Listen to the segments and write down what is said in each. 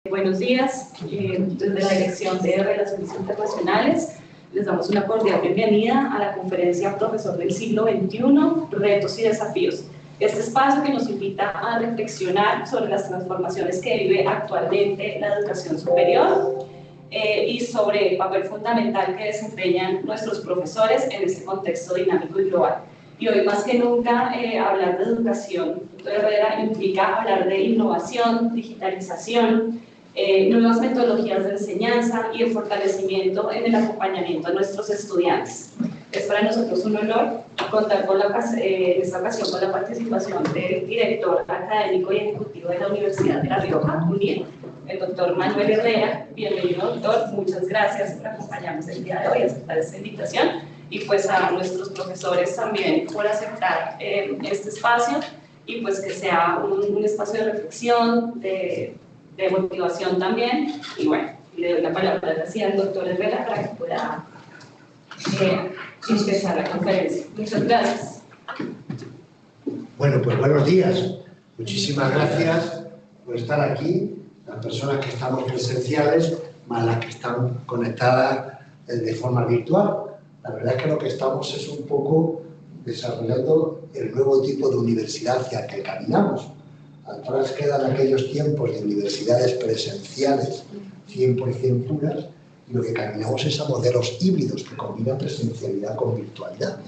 Buenos días, desde la Dirección de Relaciones Internacionales les damos una cordial bienvenida a la conferencia Profesor del siglo XXI, Retos y Desafíos. Este espacio que nos invita a reflexionar sobre las transformaciones que vive actualmente la educación superior y sobre el papel fundamental que desempeñan nuestros profesores en este contexto dinámico y global. Y hoy más que nunca hablar de educación, doctor Herrera, implica hablar de innovación, digitalización, nuevas metodologías de enseñanza y el fortalecimiento en el acompañamiento a nuestros estudiantes. Es para nosotros un honor contar con en esta ocasión con la participación del director académico y ejecutivo de la Universidad de La Rioja, UNIR, el doctor Manuel Herrera. Bienvenido, doctor, muchas gracias por acompañarnos el día de hoy, aceptar esta invitación, y pues a nuestros profesores también por aceptar este espacio, y pues que sea un espacio de reflexión, de motivación también. Y bueno, le doy la palabra así al doctor Herrera para que pueda empezar la conferencia. Muchas gracias. Bueno, pues buenos días. Muchísimas gracias por estar aquí, las personas que estamos presenciales, más las que están conectadas de forma virtual. La verdad es que lo que estamos es un poco desarrollando el nuevo tipo de universidad hacia el que caminamos. Atrás quedan aquellos tiempos de universidades presenciales 100% puras, y lo que caminamos es a modelos híbridos que combinan presencialidad con virtualidad.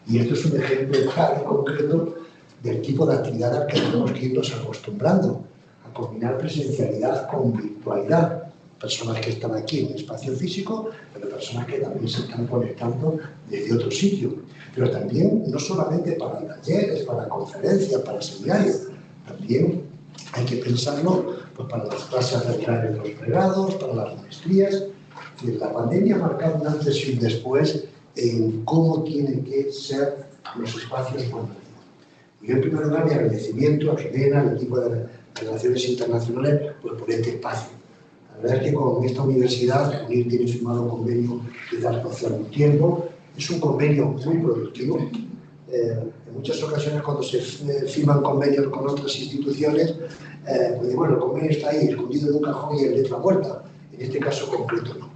Y esto es un ejemplo claro y concreto del tipo de actividad al que tenemos que irnos acostumbrando, a combinar presencialidad con virtualidad. Personas que están aquí en un espacio físico, pero personas que también se están conectando desde otro sitio. Pero también, no solamente para talleres, para conferencias, para seminarios, también hay que pensarlo pues, para las clases regulares de los pregrados, para las maestrías. La pandemia ha marcado un antes y un después en cómo tienen que ser los espacios formativos. Y yo, en primer lugar, mi agradecimiento a Jimena, al equipo de Relaciones Internacionales, pues, por este espacio. La verdad es que con esta universidad, UNIR tiene firmado un convenio desde hace algún tiempo. Es un convenio muy productivo. En muchas ocasiones, cuando se firman convenios con otras instituciones, pues bueno, el convenio está ahí, escondido en un cajón y en letra muerta. En este caso concreto no.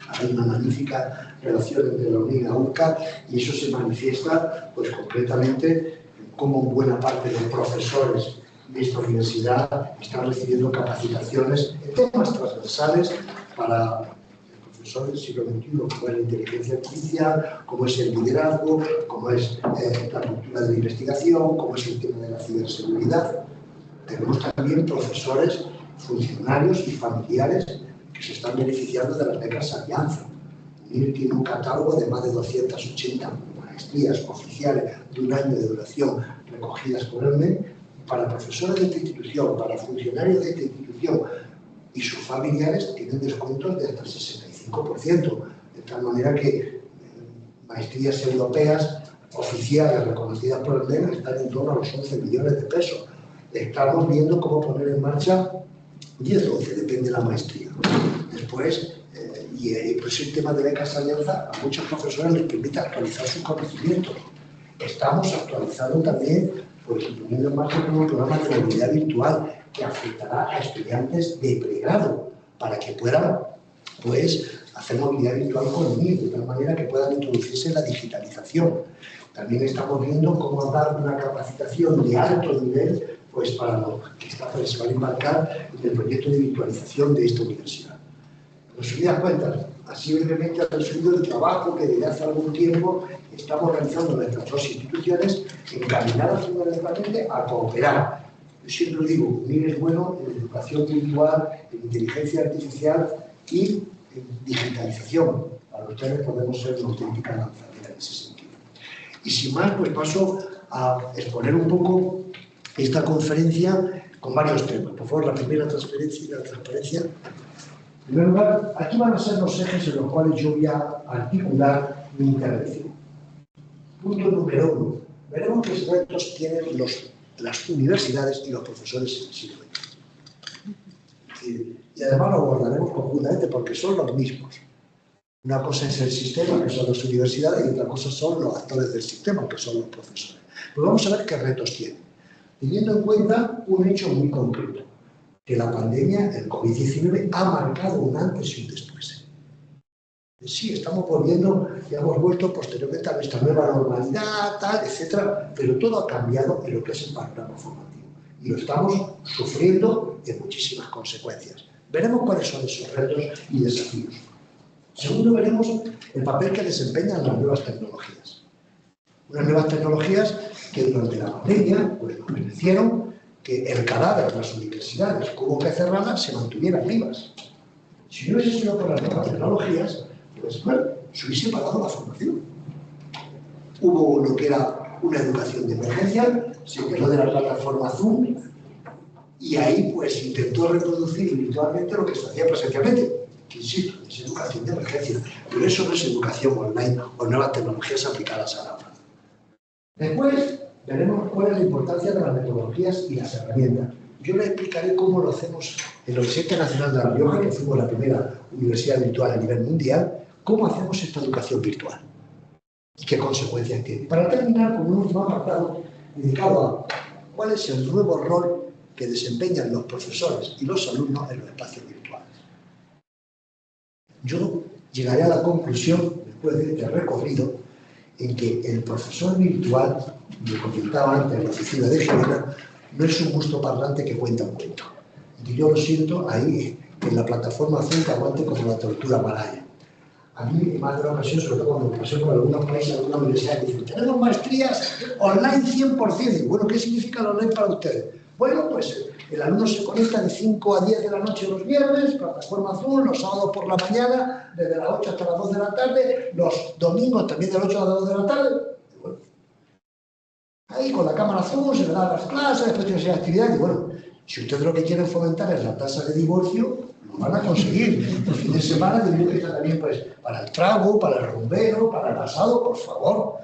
Hay una magnífica relación entre la UNIR y la UCA, y eso se manifiesta pues, concretamente como buena parte de los profesores de esta universidad están recibiendo capacitaciones en temas transversales para profesores del siglo XXI, como es la inteligencia artificial, como es el liderazgo, como es la cultura de la investigación, como es el tema de la ciberseguridad. Tenemos también profesores, funcionarios y familiares que se están beneficiando de las becas Alianza. UNIR tiene un catálogo de más de 280 maestrías oficiales de un año de duración recogidas por el MEC para profesores de esta institución, para funcionarios de esta institución, y sus familiares tienen descuentos de hasta el 65%, de tal manera que maestrías europeas oficiales reconocidas por el MEC están en torno a los 11 millones de pesos. Estamos viendo cómo poner en marcha 10 o 12, depende de la maestría. Después, pues el tema de becas Alianza a muchos profesores les permite actualizar sus conocimientos. Estamos actualizando también, pues poniendo en marcha un programa de movilidad virtual que afectará a estudiantes de pregrado para que puedan, pues, hacer movilidad virtual con UNIR, de tal manera que puedan introducirse en la digitalización. También estamos viendo cómo dar una capacitación de alto nivel pues, para los que se van a embarcar en el proyecto de virtualización de esta universidad. En resumidas cuentas, así brevemente ha resumido el trabajo que desde hace algún tiempo estamos realizando nuestras dos instituciones, encaminadas fundamentalmente a cooperar. Yo siempre digo, UNIR es bueno en educación virtual, en inteligencia artificial y en digitalización. Para ustedes podemos ser una auténtica lanzadera en ese sentido. Y sin más, pues paso a exponer un poco esta conferencia con varios temas. Por favor, la primera transparencia y la transparencia. En primer lugar, aquí van a ser los ejes en los cuales yo voy a articular mi intervención. Punto número 1. Veremos qué retos tienen las universidades y los profesores en el siglo XX. Y además lo abordaremos conjuntamente porque son los mismos. Una cosa es el sistema, que son las universidades, y otra cosa son los actores del sistema, que son los profesores. Pues vamos a ver qué retos tienen. Teniendo en cuenta un hecho muy concreto. que la pandemia, el COVID-19, ha marcado un antes y un después. Sí, estamos volviendo, ya hemos vuelto posteriormente a nuestra nueva normalidad, tal, etcétera, pero todo ha cambiado en lo que es el panorama formativo. Y lo estamos sufriendo en muchísimas consecuencias. Veremos cuáles son esos retos y desafíos. Segundo, veremos el papel que desempeñan las nuevas tecnologías. Unas nuevas tecnologías que durante la pandemia pues, nos permitieron que el cadáver de las universidades, que hubo que cerrarlas, se mantuvieran vivas. Si no hubiese sido por las nuevas tecnologías, pues bueno, se hubiese parado la formación. Hubo lo que era una educación de emergencia, se creó de la plataforma Zoom y ahí pues intentó reproducir virtualmente lo que se hacía presencialmente, que insisto, es educación de emergencia, pero eso no es educación online o nuevas tecnologías aplicadas a la aula. Después veremos cuál es la importancia de las metodologías y las herramientas. Yo les explicaré cómo lo hacemos en la Universidad Nacional de La Rioja, que fuimos la primera universidad virtual a nivel mundial, cómo hacemos esta educación virtual y qué consecuencias tiene. Para terminar con un último apartado dedicado a cuál es el nuevo rol que desempeñan los profesores y los alumnos en los espacios virtuales. Yo llegaré a la conclusión, después de este recorrido, en que el profesor virtual, me comentaba antes en la oficina de Girona, no es un gusto parlante que cuenta un cuento. Y yo lo siento ahí en la plataforma Zoom que aguante como la tortura malaya. A mí, en más de una ocasión, sobre todo cuando pasé por algunos países, algunas universidades, dicen, tenemos maestrías online 100%. Y bueno, ¿qué significa el online para ustedes? Bueno, pues el alumno se conecta de 5 a 10 de la noche los viernes, plataforma Zoom, los sábados por la mañana, desde las 8 hasta las 2 de la tarde, los domingos también de las 8 a las 2 de la tarde. Bueno, ahí con la cámara Zoom se le dan las clases, después tiene esa actividad. Y bueno, si ustedes lo que quieren fomentar es la tasa de divorcio, lo van a conseguir. El fin de semana tienen que estar también pues, para el trago, para el rumbero, para el asado, por favor.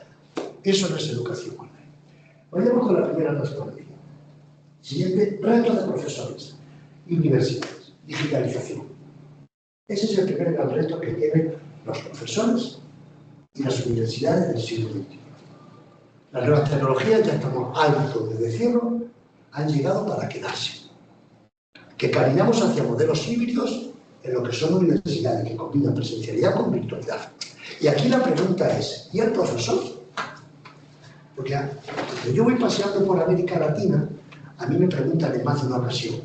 Eso no es educación online. Vayamos con la primera transformación. Siguiente, reto de profesores y universidades, digitalización. Ese es el primer gran reto que tienen los profesores y las universidades del siglo XXI. Las nuevas tecnologías, ya estamos hartos de decirlo, han llegado para quedarse. Que caminamos hacia modelos híbridos en lo que son universidades que combinan presencialidad con virtualidad. Y aquí la pregunta es, ¿y el profesor? Porque cuando yo voy paseando por América Latina, a mí me preguntan en más de una ocasión,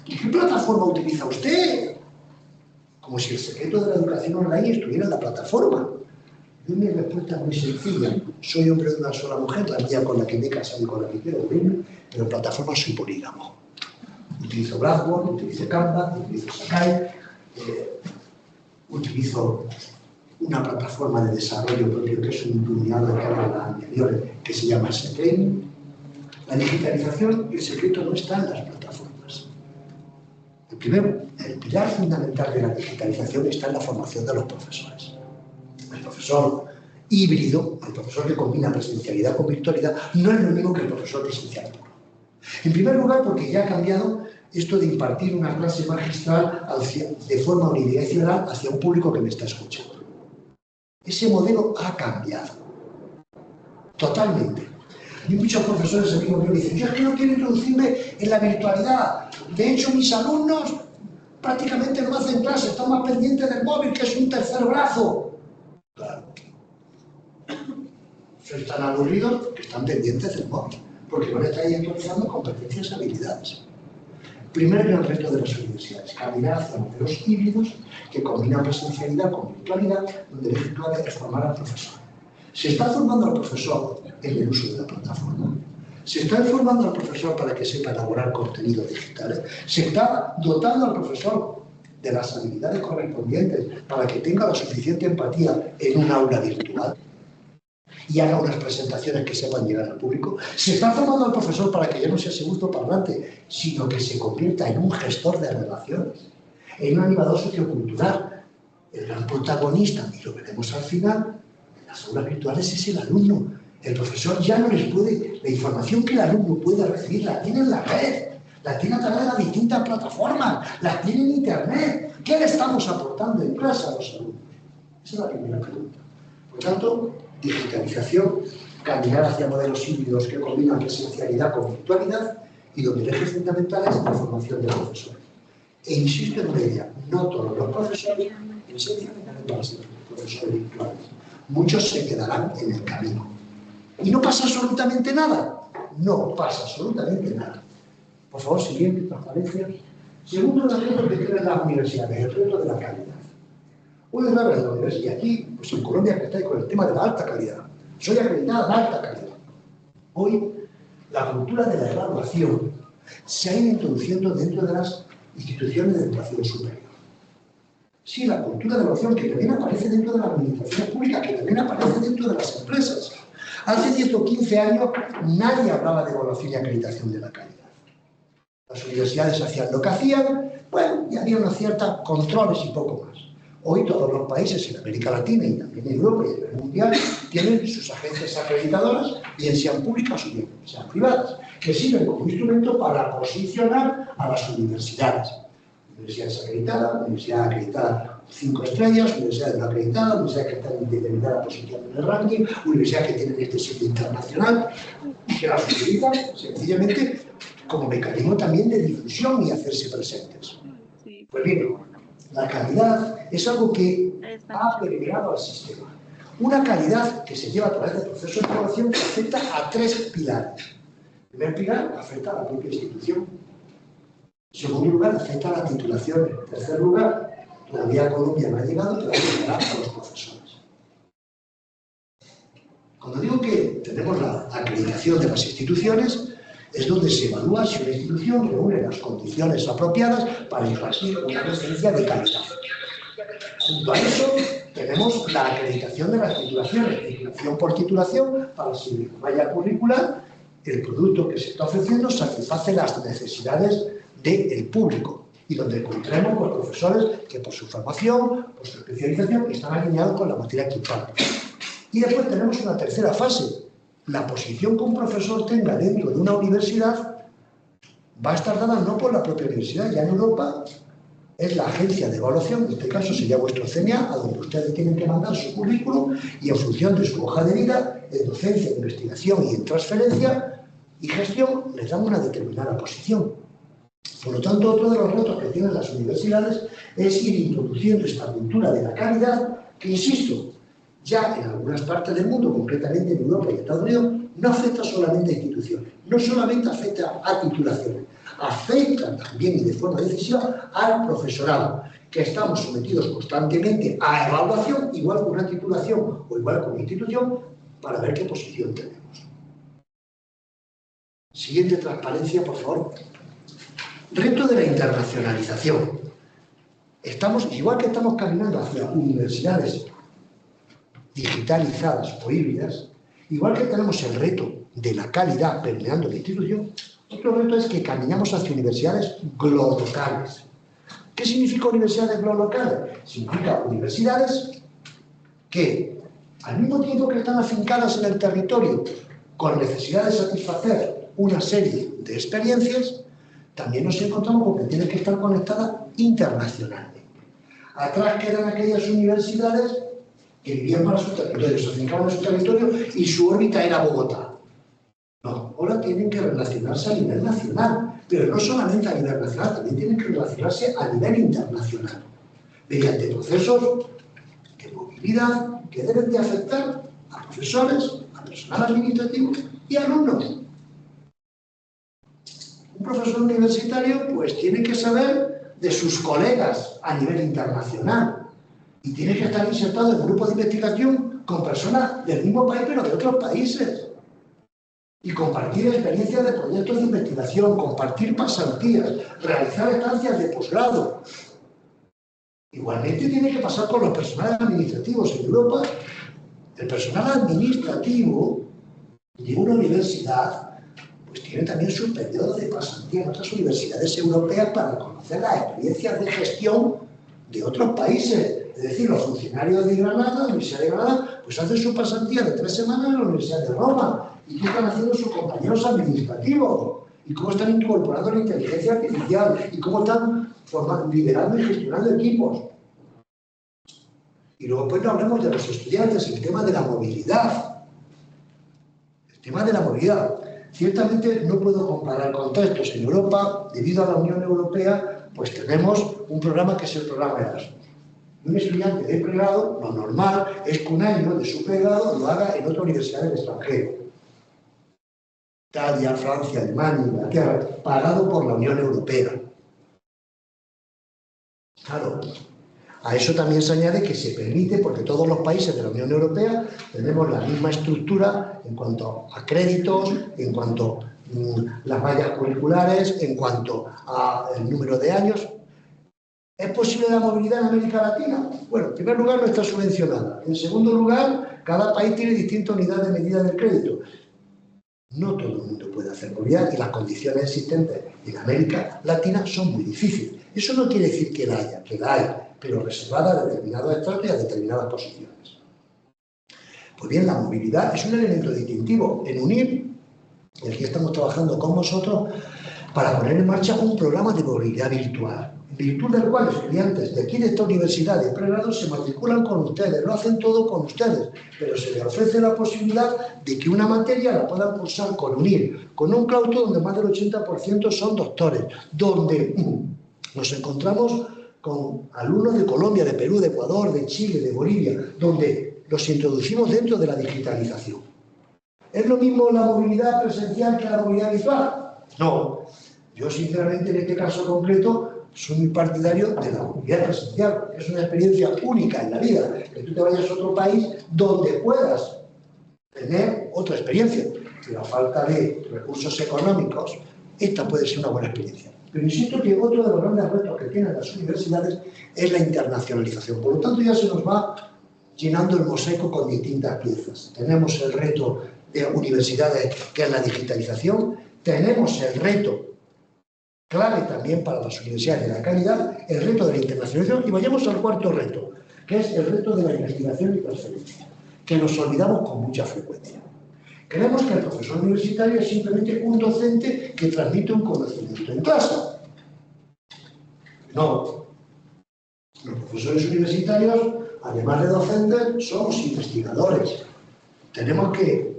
¿qué plataforma utiliza usted? Como si el secreto de la educación online estuviera en la plataforma. Y mi respuesta es muy sencilla. Soy hombre de una sola mujer, la mía con la que me he casado y con la que quiero unirme, pero en plataforma soy polígamo. Utilizo Blackboard, utilizo Canva, utilizo Sakai, utilizo una plataforma de desarrollo propio que es un iluminado de carga anteriores que se llama SETRAIN. La digitalización, el secreto no está en las plataformas. El pilar fundamental de la digitalización está en la formación de los profesores. El profesor híbrido, el profesor que combina presencialidad con virtualidad, no es lo mismo que el profesor presencial puro. En primer lugar, porque ya ha cambiado esto de impartir una clase magistral de forma unidireccional hacia un público que me está escuchando. Ese modelo ha cambiado. Totalmente. Y muchos profesores amigos me dicen, yo es que no quiero introducirme en la virtualidad. De hecho, mis alumnos prácticamente no hacen clase, están más pendientes del móvil, que es un tercer brazo. Claro. Son tan aburridos que están pendientes del móvil, porque no le están actualizando competencias y habilidades. Primer gran reto de las universidades, caminar hacia modelos híbridos que combinan presencialidad con virtualidad, donde el eje clave es formar al profesor. ¿Se está formando al profesor en el uso de la plataforma? ¿Se está formando al profesor para que sepa elaborar contenidos digitales? ¿Se está dotando al profesor de las habilidades correspondientes para que tenga la suficiente empatía en un aula virtual y haga unas presentaciones que sepan llegar al público? ¿Se está formando al profesor para que ya no sea ese gusto parlante, sino que se convierta en un gestor de relaciones, en un animador sociocultural? El gran protagonista, y lo veremos al final, las aulas virtuales es el alumno. El profesor ya no les puede... La información que el alumno puede recibir la tiene en la red, la tiene a través de las distintas plataformas, la tiene en internet. ¿Qué le estamos aportando en clase a los alumnos? Esa es la primera pregunta. Por tanto, digitalización, caminar hacia modelos híbridos que combinan presencialidad con virtualidad y donde el eje fundamental es la formación del profesor. E insisto en una idea, no todos los profesores enseñan para ser profesores virtuales. Muchos se quedarán en el camino. ¿Y no pasa absolutamente nada? No pasa absolutamente nada. Por favor, siguiente, transparencia. Segundo, el reto que tienen las universidades, el reto de la calidad. Una de las universidades, y aquí, pues en Colombia, que estáis con el tema de la alta calidad. Soy acreditada en alta calidad. Hoy, la cultura de la evaluación se ha ido introduciendo dentro de las instituciones de educación superior. Sí, la cultura de evaluación que también aparece dentro de las administraciones públicas, que también aparece dentro de las empresas. Hace 10 o 15 años nadie hablaba de evaluación y acreditación de la calidad. Las universidades hacían lo que hacían, bueno, y había unos ciertos controles y poco más. Hoy todos los países en América Latina y también en Europa y a nivel mundial tienen sus agencias acreditadoras, bien sean públicas o bien sean privadas, que sirven como instrumento para posicionar a las universidades. Universidades acreditadas, universidad acreditada 5 estrellas, universidades no acreditadas, universidades que están en determinada posición en el ranking, universidades que tienen este sello internacional y que las utilizan sencillamente como mecanismo también de difusión y hacerse presentes. Pues bien, la calidad es algo que ha permeado al sistema. Una calidad que se lleva a través del proceso de evaluación que afecta a 3 pilares. El primer pilar afecta a la propia institución. En segundo lugar, afecta a las titulaciones. En tercer lugar, todavía a Colombia no ha llegado, pero llegará a los profesores. Cuando digo que tenemos la acreditación de las instituciones, es donde se evalúa si una institución reúne las condiciones apropiadas para impartir una presencia de calidad. Junto a eso, tenemos la acreditación de las titulaciones, titulación por titulación, para si en la malla curricular el producto que se está ofreciendo satisface las necesidades del público y donde encontremos los profesores que por su formación, por su especialización, están alineados con la materia que imparten. Y después tenemos una tercera fase. La posición que un profesor tenga dentro de una universidad va a estar dada no por la propia universidad, ya en Europa es la agencia de evaluación, en este caso sería vuestro CNA, a donde ustedes tienen que mandar su currículum y en función de su hoja de vida, en docencia, en investigación y en transferencia y gestión, les dan una determinada posición. Por lo tanto, otro de los retos que tienen las universidades es ir introduciendo esta cultura de la calidad que, insisto, ya en algunas partes del mundo, concretamente en Europa y Estados Unidos, no afecta solamente a instituciones, no solamente afecta a titulaciones, afecta también y de forma decisiva al profesorado, que estamos sometidos constantemente a evaluación, igual con una titulación o igual con una institución, para ver qué posición tenemos. Siguiente transparencia, por favor. Reto de la internacionalización. Igual que estamos caminando hacia universidades digitalizadas o híbridas, igual que tenemos el reto de la calidad permeando la institución, otro reto es que caminamos hacia universidades globales. ¿Qué significa universidades globales? Significa universidades que, al mismo tiempo que están afincadas en el territorio con necesidad de satisfacer una serie de experiencias, también nos encontramos con que tienen que estar conectadas internacionalmente. Atrás quedan aquellas universidades que vivían para su territorio, se afincaban en su territorio y su órbita era Bogotá. No, ahora tienen que relacionarse a nivel nacional, pero no solamente a nivel nacional, también tienen que relacionarse a nivel internacional, mediante procesos de movilidad que deben de afectar a profesores, a personal administrativo y a alumnos. Un profesor universitario pues tiene que saber de sus colegas a nivel internacional y tiene que estar insertado en grupos de investigación con personas del mismo país pero de otros países y compartir experiencias de proyectos de investigación, compartir pasantías, realizar estancias de posgrado. Igualmente tiene que pasar con los personales administrativos. En Europa, el personal administrativo de una universidad pues tiene también su periodo de pasantía en otras universidades europeas para conocer las experiencias de gestión de otros países. Es decir, los funcionarios de Granada, la Universidad de Granada, pues hacen su pasantía de 3 semanas en la Universidad de Roma. ¿Y qué están haciendo sus compañeros administrativos? ¿Y cómo están incorporando la inteligencia artificial? ¿Y cómo están liderando y gestionando equipos? Y luego pues no hablemos de los estudiantes, el tema de la movilidad. El tema de la movilidad. Ciertamente no puedo comparar contextos en Europa debido a la Unión Europea, Pues tenemos un programa que es el programa Erasmus. Un estudiante de pregrado, lo normal es que un año de su pregrado lo haga en otra universidad del extranjero. Italia, Francia, Alemania, Inglaterra, pagado por la Unión Europea. Claro, a eso también se añade que se permite, porque todos los países de la Unión Europea tenemos la misma estructura en cuanto a créditos, en cuanto a las mallas curriculares, en cuanto al número de años. ¿Es posible la movilidad en América Latina? Bueno, en primer lugar no está subvencionada. En segundo lugar, cada país tiene distintas unidades de medida del crédito. No todo el mundo puede hacer movilidad y las condiciones existentes en América Latina son muy difíciles. Eso no quiere decir que la haya, que la hay, pero reservada a determinados estratos y a determinadas posiciones. Pues bien, la movilidad es un elemento distintivo. En UNIR, y aquí estamos trabajando con vosotros, para poner en marcha un programa de movilidad virtual, en virtud del cual estudiantes de aquí de esta universidad de pregrado se matriculan con ustedes, lo hacen todo con ustedes, pero se les ofrece la posibilidad de que una materia la puedan cursar con UNIR, con un claustro donde más del 80% son doctores, donde nos encontramos con alumnos de Colombia, de Perú, de Ecuador, de Chile, de Bolivia, donde los introducimos dentro de la digitalización. ¿Es lo mismo la movilidad presencial que la movilidad virtual? No. Yo, sinceramente, en este caso concreto, soy muy partidario de la movilidad presencial, porque es una experiencia única en la vida, que tú te vayas a otro país donde puedas tener otra experiencia. Pero a falta de recursos económicos, esta puede ser una buena experiencia. Pero insisto que otro de los grandes retos que tienen las universidades es la internacionalización. Por lo tanto, ya se nos va llenando el mosaico con distintas piezas. Tenemos el reto de universidades, que es la digitalización. Tenemos el reto, clave también para las universidades de la calidad, el reto de la internacionalización. Y vayamos al cuarto reto, que es el reto de la investigación y transferencia, que nos olvidamos con mucha frecuencia. Creemos que el profesor universitario es simplemente un docente que transmite un conocimiento en clase. No. Los profesores universitarios, además de docentes, somos investigadores. Tenemos que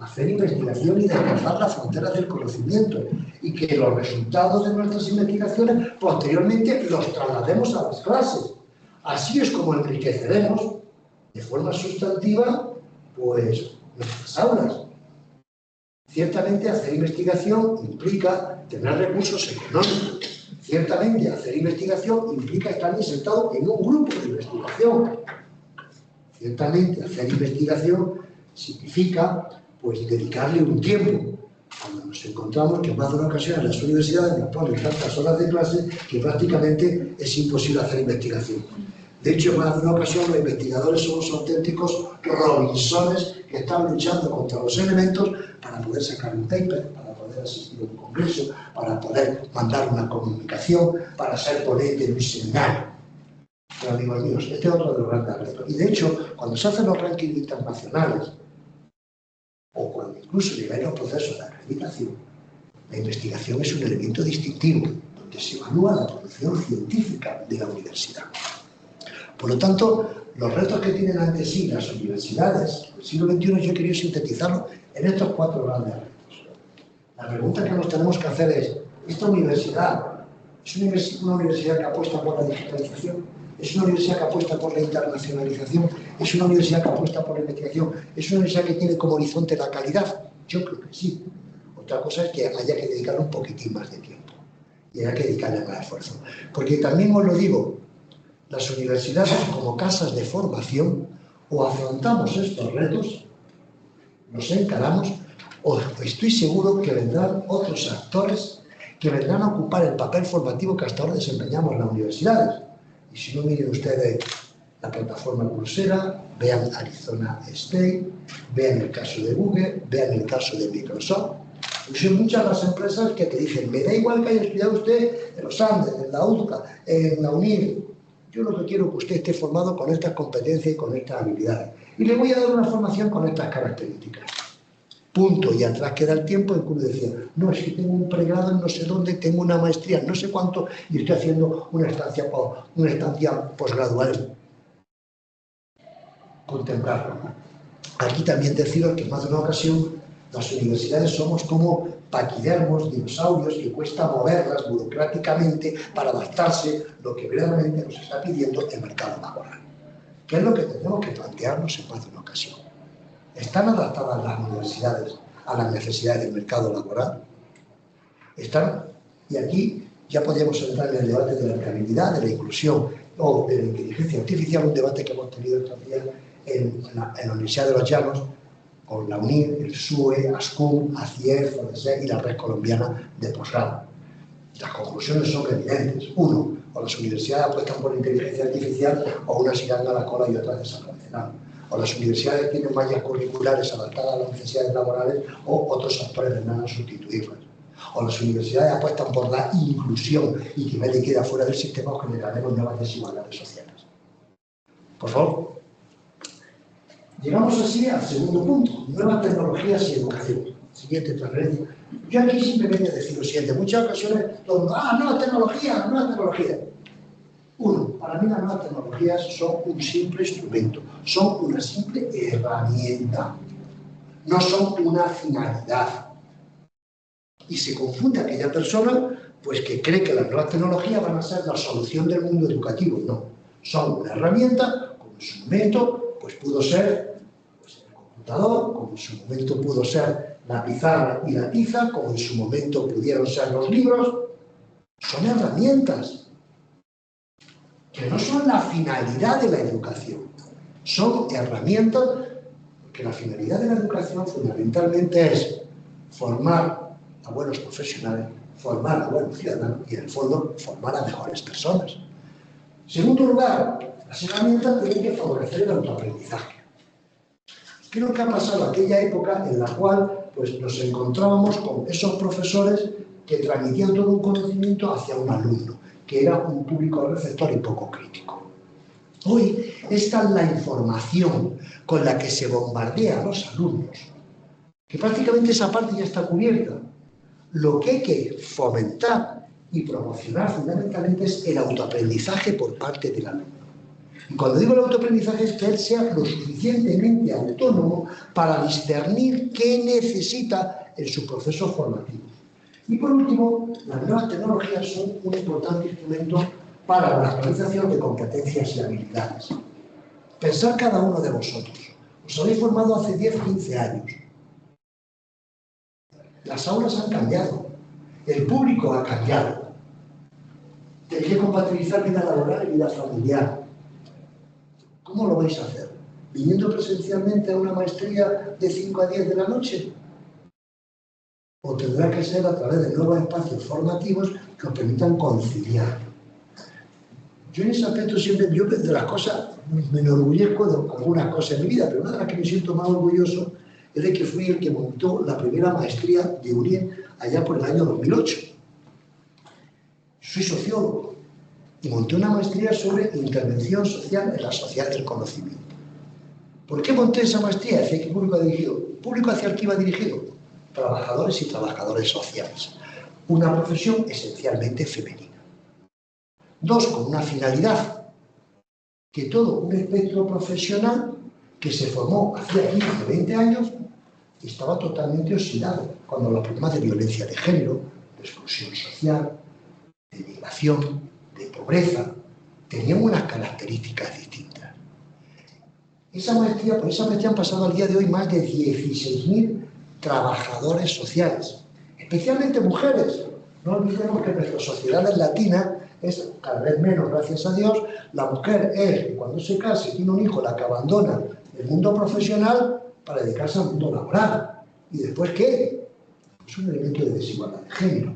hacer investigación y desplazar las fronteras del conocimiento y que los resultados de nuestras investigaciones posteriormente los traslademos a las clases. Así es como enriqueceremos de forma sustantiva pues nuestras aulas. Ciertamente hacer investigación implica tener recursos económicos. Ciertamente hacer investigación implica estar insertado en un grupo de investigación. Ciertamente hacer investigación significa pues dedicarle un tiempo. Cuando nos encontramos que en más de una ocasión en las universidades nos ponen tantas horas de clase que prácticamente es imposible hacer investigación. De hecho, en más de una ocasión los investigadores somos auténticos Robinsones que están luchando contra los elementos para poder sacar un paper, para poder asistir a un congreso, para poder mandar una comunicación, para ser ponente en un seminario. Pero, amigos míos, este es otro de los grandes retos. Y de hecho, cuando se hacen los rankings internacionales, o cuando incluso llegáis a los procesos de acreditación, la investigación es un elemento distintivo, donde se evalúa la producción científica de la universidad. Por lo tanto, los retos que tienen ante sí las universidades del siglo XXI, yo quería sintetizarlo en estos cuatro grandes retos. La pregunta que nos tenemos que hacer es, ¿esta universidad es una universidad que apuesta por la digitalización? ¿Es una universidad que apuesta por la internacionalización? ¿Es una universidad que apuesta por la investigación? ¿Es una universidad que tiene como horizonte la calidad? Yo creo que sí. Otra cosa es que haya que dedicarle un poquitín más de tiempo y haya que dedicarle más esfuerzo. Porque también os lo digo, las universidades como casas de formación o afrontamos estos retos, los encaramos, o estoy seguro que vendrán otros actores que vendrán a ocupar el papel formativo que hasta ahora desempeñamos en las universidades. Y si no, miren ustedes la plataforma Coursera, vean Arizona State, vean el caso de Google, vean el caso de Microsoft. Y son muchas las empresas que te dicen, me da igual que haya estudiado usted en los Andes, en la UCA, en la UNIR. Yo lo que quiero es que usted esté formado con estas competencias y con estas habilidades. Y le voy a dar una formación con estas características. Punto. Y atrás queda el tiempo en que uno decía, no, es que tengo un pregrado en no sé dónde, tengo una maestría en no sé cuánto y estoy haciendo una estancia posgradual. Contemplarlo, ¿no? Aquí también deciros que en más de una ocasión las universidades somos como paquidermos, dinosaurios, que cuesta moverlas burocráticamente para adaptarse lo que verdaderamente nos está pidiendo el mercado laboral. ¿Qué es lo que tenemos que plantearnos en más de una ocasión? ¿Están adaptadas las universidades a las necesidades del mercado laboral? ¿Están? Y aquí ya podríamos entrar en el debate de la empleabilidad, de la inclusión o de la inteligencia artificial, un debate que hemos tenido estos días en la Universidad de los Llanos, con la UNIR, el SUE, ASCUM, ACIER, FONESEC y la Red Colombiana de Posgrado. Las conclusiones son evidentes. Uno, o las universidades apuestan por la inteligencia artificial o unas irán a la cola y otras desaparecerán. O las universidades tienen mallas curriculares adaptadas a las necesidades laborales o otros actores vendrán a sustituirlas. O las universidades apuestan por la inclusión y que nadie queda fuera del sistema o generaremos nuevas desigualdades sociales. Por favor. Llegamos así al segundo punto, nuevas tecnologías y educación. Siguiente transferencia. Yo aquí simplemente decir lo siguiente, en muchas ocasiones todo el mundo, nuevas tecnologías, nuevas tecnologías. Uno, para mí las nuevas tecnologías son un simple instrumento, son una simple herramienta, no son una finalidad. Y se confunde aquella persona pues, que cree que las nuevas tecnologías van a ser la solución del mundo educativo. No, son una herramienta, como en su momento pues, pudo ser pues, el computador, como en su momento pudo ser la pizarra y la tiza, como en su momento pudieron ser los libros. Son herramientas que no son la finalidad de la educación, son herramientas, porque la finalidad de la educación fundamentalmente es formar a buenos profesionales, formar a buenos ciudadanos y, en el fondo, formar a mejores personas. En segundo lugar, las herramientas tienen que favorecer el autoaprendizaje. ¿Qué es lo que ha pasado en aquella época en la cual pues, nos encontrábamos con esos profesores que transmitían todo un conocimiento hacia un alumno, que era un público receptor y poco crítico? Hoy, esta es la información con la que se bombardea a los alumnos, que prácticamente esa parte ya está cubierta. Lo que hay que fomentar y promocionar fundamentalmente es el autoaprendizaje por parte del alumno. Y cuando digo el autoaprendizaje es que él sea lo suficientemente autónomo para discernir qué necesita en su proceso formativo. Y por último, las nuevas tecnologías son un importante instrumento para la actualización de competencias y habilidades. Pensad cada uno de vosotros. Os habéis formado hace 10, 15 años. Las aulas han cambiado. El público ha cambiado. Tenéis que compatibilizar vida laboral y vida familiar. ¿Cómo lo vais a hacer? ¿Viniendo presencialmente a una maestría de 5 a 10 de la noche? ¿O tendrá que ser a través de nuevos espacios formativos que os permitan conciliar? Yo en ese aspecto siempre, yo de las cosas, me enorgullezco de algunas cosas en mi vida, pero una de las que me siento más orgulloso es de que fui el que montó la primera maestría de UNIR allá por el año 2008. Soy sociólogo y monté una maestría sobre intervención social en la sociedad del conocimiento. ¿Por qué monté esa maestría? ¿Hacia qué público dirigido? ¿Público hacia el que iba dirigido? Trabajadores y trabajadores sociales. Una profesión esencialmente femenina. Dos, con una finalidad, que todo un espectro profesional que se formó hace 15 o 20 años estaba totalmente oxidado, cuando los problemas de violencia de género, de exclusión social, de migración, de pobreza, tenían unas características distintas. Por esa maestría han pasado al día de hoy más de 16.000 trabajadores sociales, especialmente mujeres. No olvidemos que en nuestras sociedades latinas es cada vez menos, gracias a Dios, la mujer es, cuando se casa y tiene un hijo, la que abandona el mundo profesional para dedicarse al mundo laboral. ¿Y después qué? Es un elemento de desigualdad de género.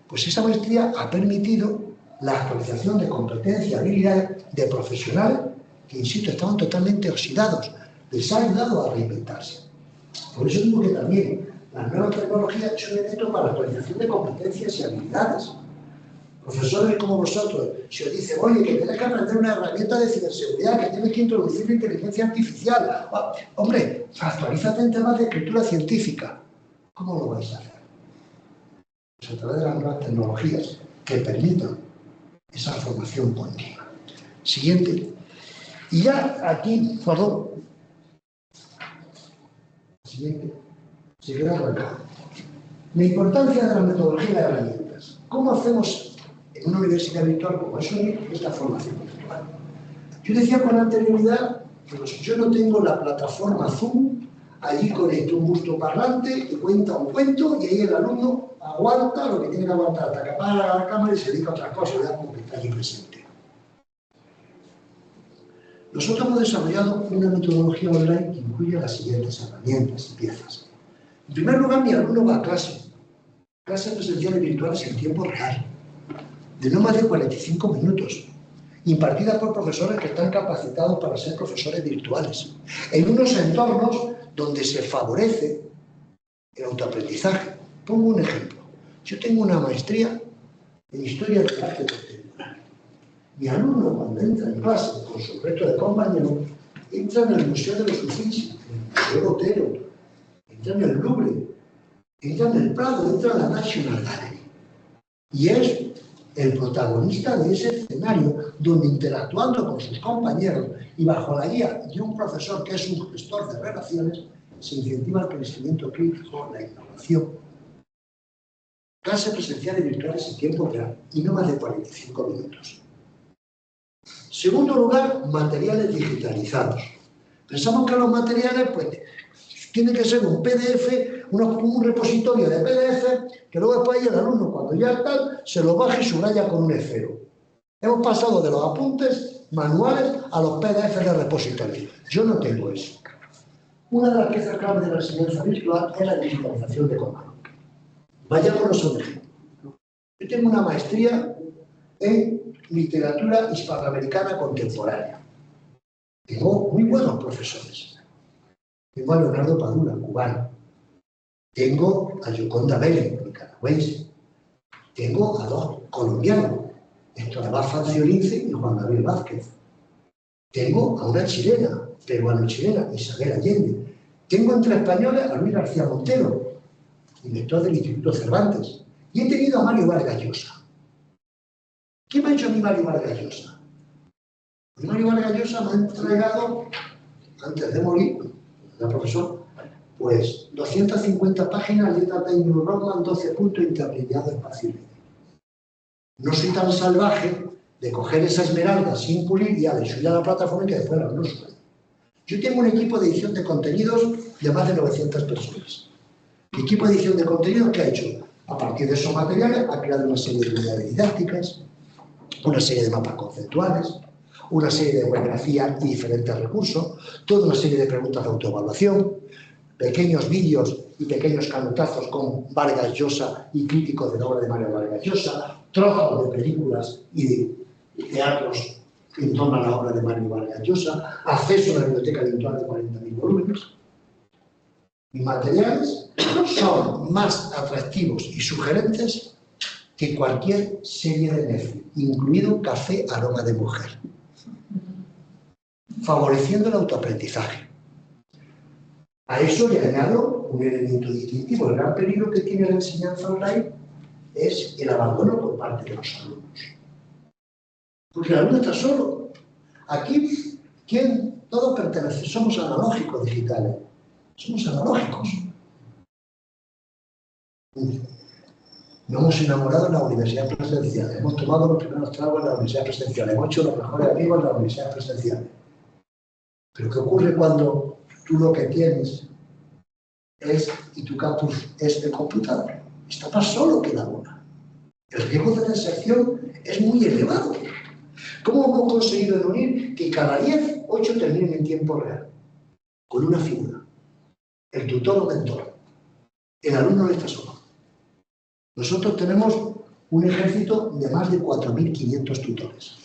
Pues esa maestría ha permitido la actualización de competencias y habilidades de profesionales que, insisto, estaban totalmente oxidados. Les ha ayudado a reinventarse. Por eso digo que también las nuevas tecnologías son un elemento para la actualización de competencias y habilidades. Profesores como vosotros, si os dicen, oye, que tienes que aprender una herramienta de ciberseguridad, que tienes que introducir la inteligencia artificial. Hombre, actualízate en temas de escritura científica. ¿Cómo lo vais a hacer? Pues a través de las nuevas tecnologías que permitan esa formación continua. Siguiente. Y ya aquí, por favor. Siguiente. Se queda arrancado. La importancia de la metodología y las herramientas. ¿Cómo hacemos en una universidad virtual como es esta formación virtual? Yo decía con anterioridad que yo no tengo la plataforma Zoom, allí conecto un busto parlante y cuenta un cuento y ahí el alumno aguanta lo que tiene que aguantar hasta que apaga la cámara y se dedica a otras cosas, ya como que está allí presente. Nosotros hemos desarrollado una metodología online que incluye las siguientes herramientas y piezas. En primer lugar, mi alumno va a clases presenciales virtuales en tiempo real, de no más de 45 minutos, impartidas por profesores que están capacitados para ser profesores virtuales, en unos entornos donde se favorece el autoaprendizaje. Pongo un ejemplo. Yo tengo una maestría en Historia del Arte Contemporáneo. Mi alumno, cuando entra en clase con su resto de compañeros, entra en el Museo de los Uffizi, en el Museo Botero, entra en el Louvre, entra en el Prado, entra en la National Gallery. Y es el protagonista de ese escenario donde, interactuando con sus compañeros y bajo la guía de un profesor que es un gestor de relaciones, se incentiva el crecimiento crítico, la innovación. Clases presenciales virtuales en tiempo real y no más de 45 minutos. Segundo lugar, materiales digitalizados. Pensamos que los materiales tienen que ser un PDF, un repositorio de PDF, que luego después el alumno, cuando ya está, se lo baja y subraya con un esfero. Hemos pasado de los apuntes manuales a los PDF de repositorio. Yo no tengo eso. Una de las piezas clave de la enseñanza virtual es la digitalización de contenido. Vayámonos a un ejemplo. Yo tengo una maestría en literatura hispanoamericana contemporánea. Tengo muy buenos profesores. Tengo a Leonardo Padura, cubano. Tengo a Yoconda Belli, nicaragüense. Tengo a dos colombianos, Héctor Abad Fanciolince y Juan Gabriel Vázquez. Tengo a una chilena, peruano-chilena, Isabel Allende. Tengo entre españoles a Luis García Montero, director del Instituto Cervantes. Y he tenido a Mario Vargas Llosa. ¿Qué me ha hecho a mí Mario Vargas Llosa? Mario Vargas Llosa me ha entregado, antes de morir, el profesor, 250 páginas, letras de New Roman, 12 puntos, interlineado espacio libre. No soy tan salvaje de coger esa esmeralda sin pulir y de subir a la plataforma y que después la no suba. Yo tengo un equipo de edición de contenidos de más de 900 personas. El equipo de edición de contenidos, ¿qué ha hecho? A partir de esos materiales ha creado una serie de unidades didácticas, una serie de mapas conceptuales, una serie de webgrafías y diferentes recursos, toda una serie de preguntas de autoevaluación, pequeños vídeos y pequeños canotazos con Vargas Llosa y críticos de la obra de Mario Vargas Llosa, trozos de películas y de teatros en torno a la obra de Mario Vargas Llosa, acceso a la biblioteca virtual de 40.000 volúmenes. Mis materiales son más atractivos y sugerentes que cualquier serie de Netflix, incluido Café Aroma de Mujer, favoreciendo el autoaprendizaje. A eso le añado un elemento distintivo. El gran peligro que tiene la enseñanza online es el abandono por parte de los alumnos. Porque el alumno está solo. Aquí, todos pertenecemos, somos analógicos digitales. Somos analógicos. Nos hemos enamorado en la universidad presencial. Hemos tomado los primeros tragos en la universidad presencial. Hemos hecho los mejores amigos en la universidad presencial. Pero ¿qué ocurre cuando tú lo que tienes y tu campus es el computador? Está más solo que la una. El riesgo de deserción es muy elevado. ¿Cómo hemos conseguido reunir que cada 10, 8 terminen en tiempo real? Con una figura. El tutor o mentor. El alumno no está solo. Nosotros tenemos un ejército de más de 4.500 tutores,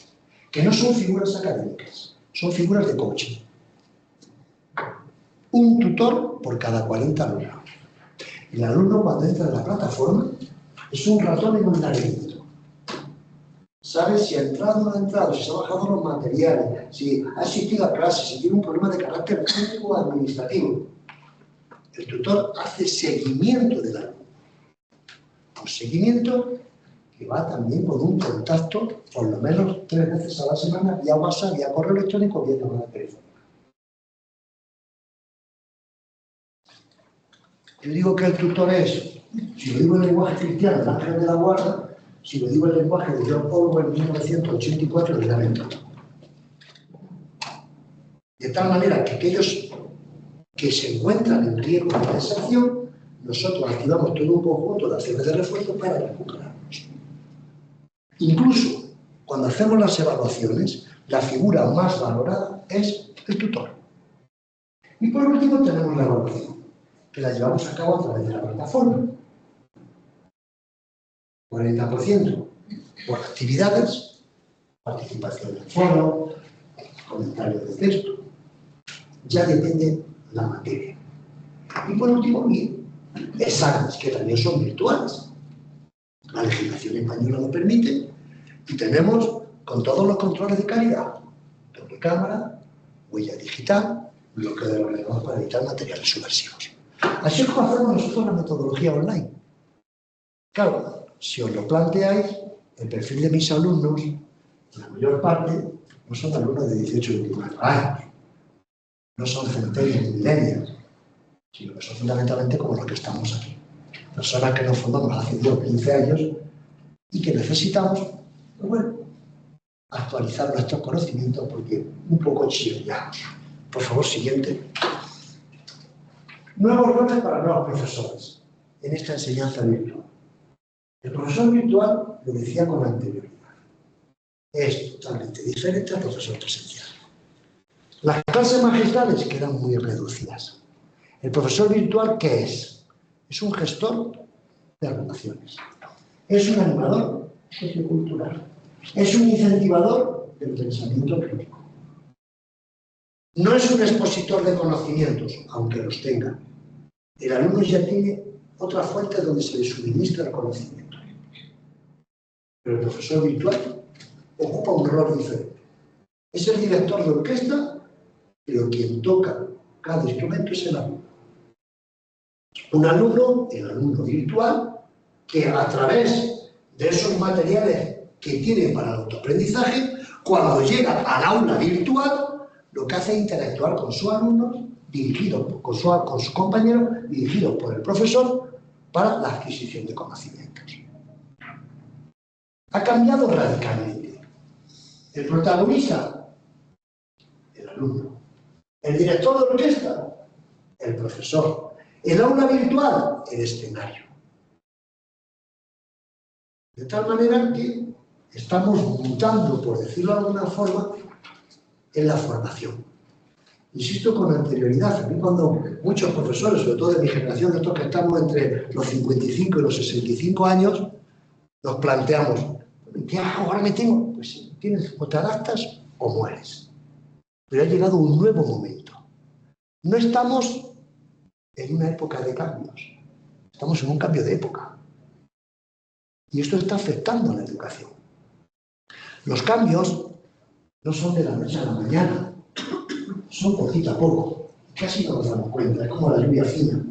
que no son figuras académicas, son figuras de coaching. Un tutor por cada 40 alumnos. El alumno, cuando entra en la plataforma, es un ratón en un laberinto. Sabe si ha entrado o no ha entrado, si se ha bajado los materiales, si ha asistido a clases, si tiene un problema de carácter técnico o administrativo. El tutor hace seguimiento del alumno. Un seguimiento que va también con un contacto, por lo menos 3 veces a la semana, vía WhatsApp, vía correo electrónico, vía llamada telefónica. Yo digo que el tutor es Si lo digo en lenguaje cristiano, el ángel de la guarda. Si lo digo en lenguaje de John Orwell en 1984, el gran entorno. De tal manera que aquellos que se encuentran en riesgo de deserción, nosotros activamos todo un conjunto de acciones de refuerzo para recuperarnos. Incluso cuando hacemos las evaluaciones, la figura más valorada es el tutor. Y por último tenemos la evaluación, que la llevamos a cabo a través de la plataforma. 40% por actividades, participación en foro, comentarios de texto. Ya depende la materia. Y por último, exámenes, que también son virtuales. La legislación española lo permite y tenemos con todos los controles de calidad, doble cámara, huella digital, bloqueo del ordenador para evitar materiales subversivos. Así es como hacemos nosotros la metodología online. Claro, si os lo planteáis, el perfil de mis alumnos, la mayor parte, no son alumnos de 18 y 24 años. No son centenios ni millennials, sino que son fundamentalmente como los que estamos aquí. Personas que nos formamos hace 10 o 15 años y que necesitamos, pues bueno, actualizar nuestros conocimientos porque un poco chirriamos. Por favor, siguiente. Nuevos roles para nuevos profesores en esta enseñanza virtual. El profesor virtual, lo decía con anterioridad, es totalmente diferente al profesor presencial. Las clases magistrales quedan muy reducidas. ¿El profesor virtual qué es? Es un gestor de relaciones. Es un animador sociocultural. Es un incentivador del pensamiento crítico. No es un expositor de conocimientos, aunque los tenga. El alumno ya tiene otra fuente donde se le suministra el conocimiento. Pero el profesor virtual ocupa un rol diferente. Es el director de orquesta, pero quien toca cada instrumento es el alumno. Un alumno, el alumno virtual, que a través de esos materiales que tiene para el autoaprendizaje, cuando llega al aula virtual, lo que hace es interactuar con sus alumnos, dirigidos con sus compañeros, dirigidos por el profesor, para la adquisición de conocimientos. Ha cambiado radicalmente. El protagonista, el alumno. El director de orquesta, el profesor. El aula virtual, el escenario. De tal manera que estamos mutando, por decirlo de alguna forma, en la formación. Insisto con anterioridad, a mí cuando muchos profesores, sobre todo de mi generación, estos que estamos entre los 55 y los 65 años, nos planteamos, ¿qué hago? Ahora me tengo. Pues tienes, o te adaptas o mueres. Pero ha llegado un nuevo momento. No estamos en una época de cambios, estamos en un cambio de época. Y esto está afectando a la educación. Los cambios no son de la noche a la mañana, son poquito a poco. Casi no nos damos cuenta, es como la lluvia fina.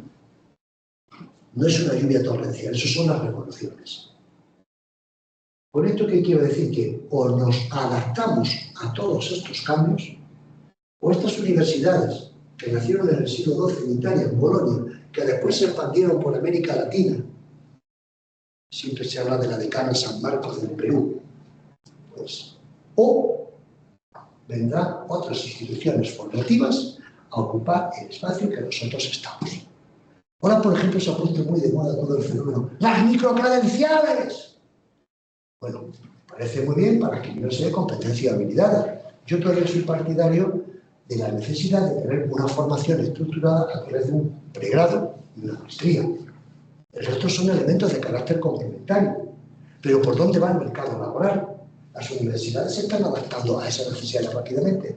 No es una lluvia torrencial, eso son las revoluciones. Con esto, ¿qué quiero decir? Que o nos adaptamos a todos estos cambios, o estas universidades que nacieron en el siglo XII en Italia, en Bolonia, que después se expandieron por América Latina. Siempre se habla de la decana San Marcos del Perú. Pues, o vendrán otras instituciones formativas a ocupar el espacio que nosotros estamos. Ahora, por ejemplo, se ha puesto muy de moda todo el fenómeno ¡las microcredenciales! Bueno, parece muy bien para que no se dé competencia y habilidades. Yo todavía soy partidario de la necesidad de tener una formación estructurada a través de un pregrado y una maestría. El resto son elementos de carácter complementario. Pero ¿por dónde va el mercado laboral? ¿Las universidades se están adaptando a esas necesidades rápidamente?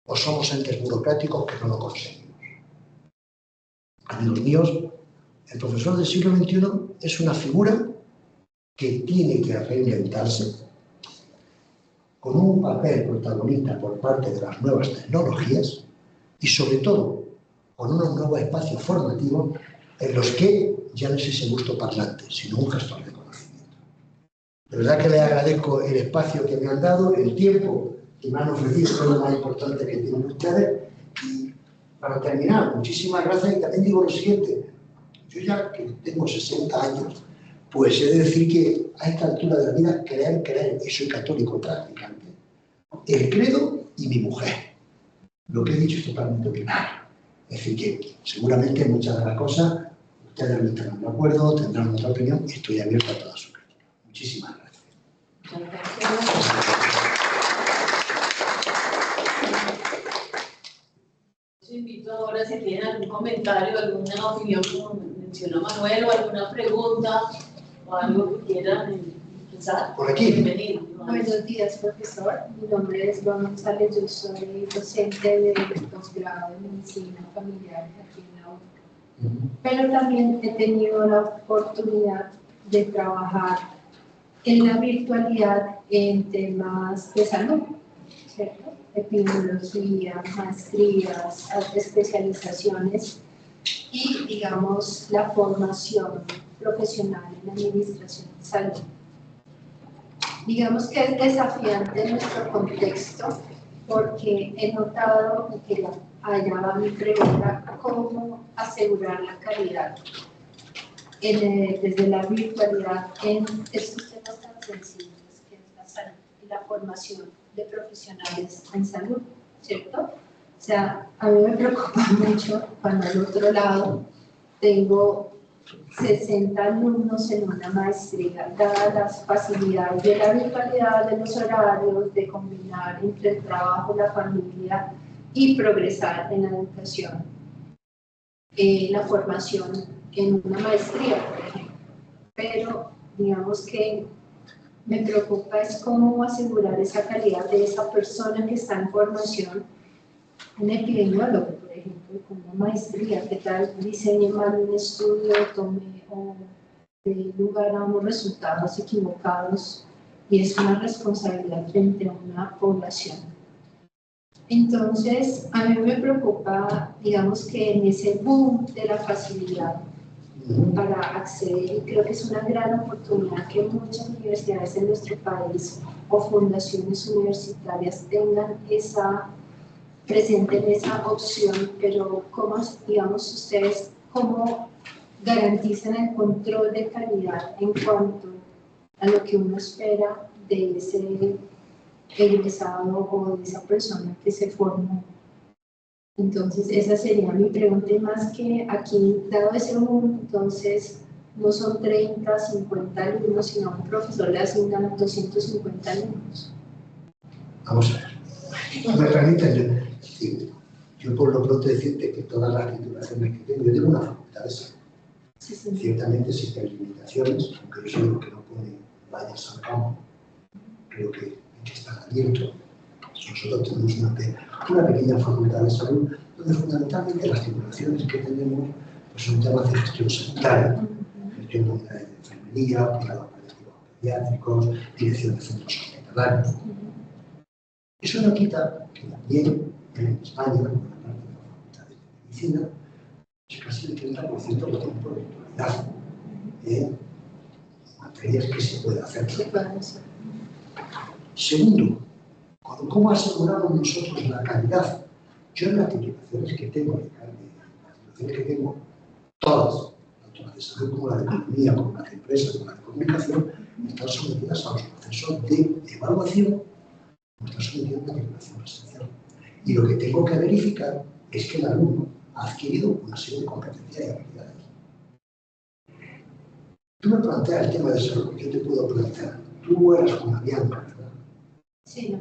¿O somos entes burocráticos que no lo conseguimos? Amigos míos, el profesor del siglo XXI es una figura que tiene que reinventarse con un papel protagonista por parte de las nuevas tecnologías y, sobre todo, con unos nuevos espacios formativos en los que ya no es ese gusto parlante, sino un gestor de conocimiento. De verdad que les agradezco el espacio que me han dado, el tiempo que me han ofrecido, es lo más importante que tienen ustedes. Y para terminar, muchísimas gracias y también digo lo siguiente. Yo ya que tengo 60 años, pues he de decir que a esta altura de la vida, creer, y soy católico practicante, el credo y mi mujer. Lo que he dicho es totalmente binario. Es decir, que seguramente muchas de las cosas ustedes no estarán de acuerdo, tendrán otra opinión, y estoy abierto a todas sus críticas. Muchísimas gracias. Muchas gracias. Los invito ahora si tienen algún comentario, alguna opinión, como mencionó Manuel, o alguna pregunta, o algo que quieran empezar. Por aquí. Bienvenido. Buenos días, profesor. Mi nombre es Luana González, yo soy docente de posgrado en medicina familiar aquí en la UNC. Pero también he tenido la oportunidad de trabajar en la virtualidad en temas de salud, ¿cierto? Epidemiología, maestrías, especializaciones y, digamos, la formación profesional en administración de salud. Digamos que es desafiante nuestro contexto porque he notado que allá va mi pregunta, cómo asegurar la calidad desde la virtualidad en estos temas tan sensibles que es la salud y la formación de profesionales en salud, ¿cierto? O sea, a mí me preocupa mucho cuando al otro lado tengo 60 alumnos en una maestría, dadas las facilidades de la virtualidad, de los horarios, de combinar entre el trabajo, la familia y progresar en la educación, la formación en una maestría, por ejemplo. Pero digamos que me preocupa es cómo asegurar esa calidad de esa persona que está en formación, un epidemiólogo, por ejemplo, con una maestría, que tal diseñe mal un estudio, tome o dé lugar a unos resultados equivocados, y es una responsabilidad frente a una población. Entonces, a mí me preocupa, digamos, que en ese boom de la facilidad para acceder, y creo que es una gran oportunidad que muchas universidades en nuestro país o fundaciones universitarias tengan presenten esa opción, pero cómo, digamos, ustedes, cómo garantizan el control de calidad en cuanto a lo que uno espera de ese egresado o de esa persona que se formó. Entonces, esa sería mi pregunta, y más que aquí, dado ese boom, entonces, no son 30, 50 alumnos, sino a un profesor le asignan 250 alumnos. Vamos a ver. Me permiten, yo por lo pronto decirte que todas las titulaciones que tengo, yo tengo una facultad de salud. Sí, sí. Ciertamente existen limitaciones, aunque yo soy lo que no pone vayas al campo, creo que hay que estar abierto. Nosotros tenemos una pequeña facultad de salud, donde fundamentalmente las titulaciones que tenemos pues son temas de gestión sanitaria, gestión de unidades de enfermería, cuidados paliativos pediátricos, dirección de centros hospitalarios. Eso no quita que también en España, en una parte de las facultades de medicina, es casi el 30% de tiempo de virtualidad en materias que se puede hacer. Segundo, ¿cómo aseguramos nosotros la calidad? Yo en las titulaciones que tengo, todas, tanto la de salud como la de economía, como la de empresas, como la de comunicación, están sometidas a los procesos de evaluación, están sometidas a una titulación presencial. Y lo que tengo que verificar es que el alumno ha adquirido una serie de competencias y habilidades. Tú me planteas el tema de salud, yo te puedo plantear. Tú eras con Bianca, ¿verdad? Sí, no.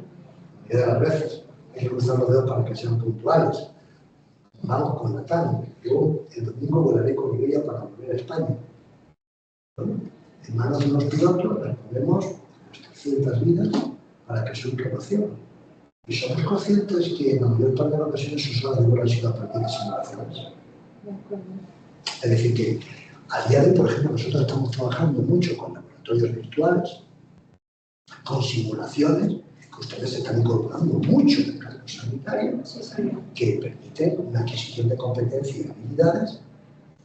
La mayoría de las veces hay que cruzar los dedos para que sean puntuales. Vamos con Natán. Yo el domingo volaré con ella para volver a España. Bueno, en manos de unos pilotos respondemos nuestras ciertas vidas para que sea un promoción. Y somos conscientes que en la mayor parte de las ocasiones sus horas de vuelo han sido a partir de simulaciones. Es decir, que a día de hoy, por ejemplo, nosotros estamos trabajando mucho con laboratorios virtuales, con simulaciones, que ustedes se están incorporando mucho en el campo sanitario, que permiten una adquisición de competencias y habilidades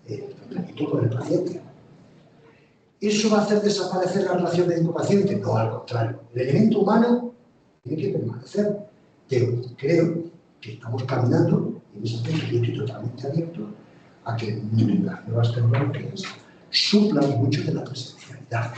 en el tratamiento con el paciente. ¿Eso va a hacer desaparecer la relación médico-paciente? No, al contrario. El elemento humano tiene que permanecer, pero creo que estamos caminando, y en ese aspecto yo estoy totalmente abierto, a que las nuevas tecnologías suplan mucho de la presencialidad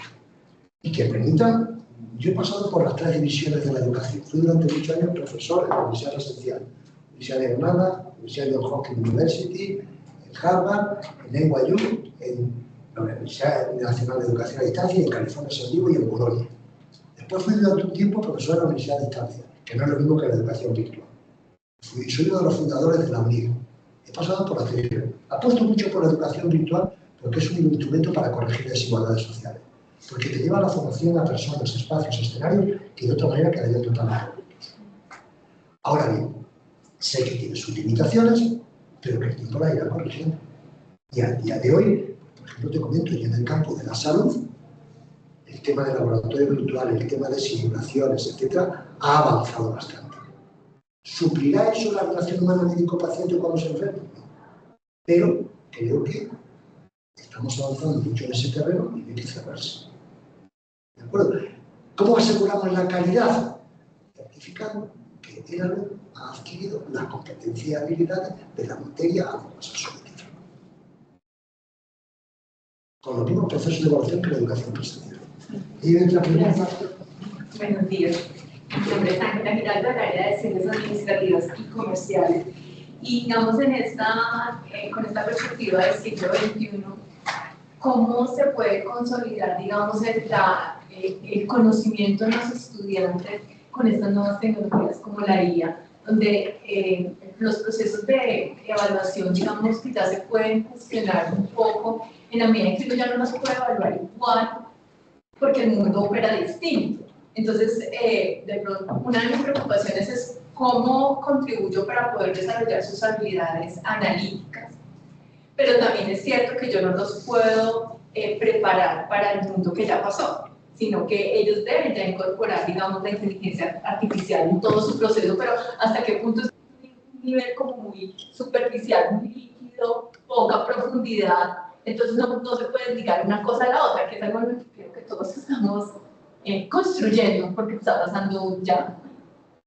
y que permitan. Yo he pasado por las 3 divisiones de la educación. Fui durante muchos años profesor en la Universidad Residencial. Universidad de Granada, Universidad de Johns Hopkins University, en Harvard, en NYU, en la Universidad Nacional de Educación a Distancia, y en California, San Diego y en Bolonia. Después fui durante un tiempo profesor en la Universidad a Distancia, que no es lo mismo que la educación virtual. Soy uno de los fundadores de la UNIR. He pasado por la teoría. Apuesto mucho por la educación virtual porque es un instrumento para corregir desigualdades sociales. Porque te lleva a la formación a personas, espacios, escenarios que de otra manera quedarían totalmente ocultos. Ahora bien, sé que tiene sus limitaciones, pero que el tiempo la irá corrigiendo. Y al día de hoy, por ejemplo, te comento, yo en el campo de la salud, el tema de laboratorio virtual, el tema de simulaciones, etcétera, ha avanzado bastante. ¿Suplirá eso la relación humana médico-paciente cuando se enferma? No. Pero creo que estamos avanzando mucho en ese terreno y no hay que cerrarse. ¿De acuerdo? ¿Cómo aseguramos la calidad? Certificando que el alumno ha adquirido las competencias y habilidades de la materia a la que se sometido. Con los mismos procesos de evaluación que la educación presencial. ¿Y otra pregunta? Buenos días. Mi nombre es Ángela Giraldo, del área de Ciencias Administrativas y Comerciales. Y digamos, con esta perspectiva del siglo XXI, ¿cómo se puede consolidar, digamos, el conocimiento de los estudiantes con estas nuevas tecnologías como la IA, donde los procesos de evaluación, digamos, que ya se pueden gestionar un poco en la medida en que uno ya no los puede evaluar igual, porque el mundo opera distinto? Entonces, de pronto, una de mis preocupaciones es cómo contribuyo para poder desarrollar sus habilidades analíticas, pero también es cierto que yo no los puedo preparar para el mundo que ya pasó, sino que ellos deben ya incorporar, digamos, la inteligencia artificial en todo su proceso, pero hasta qué punto es un nivel como muy superficial, muy líquido, poca profundidad. Entonces no se puede ligar una cosa a la otra, que es algo que creo que todos estamos construyendo, porque está pasando ya.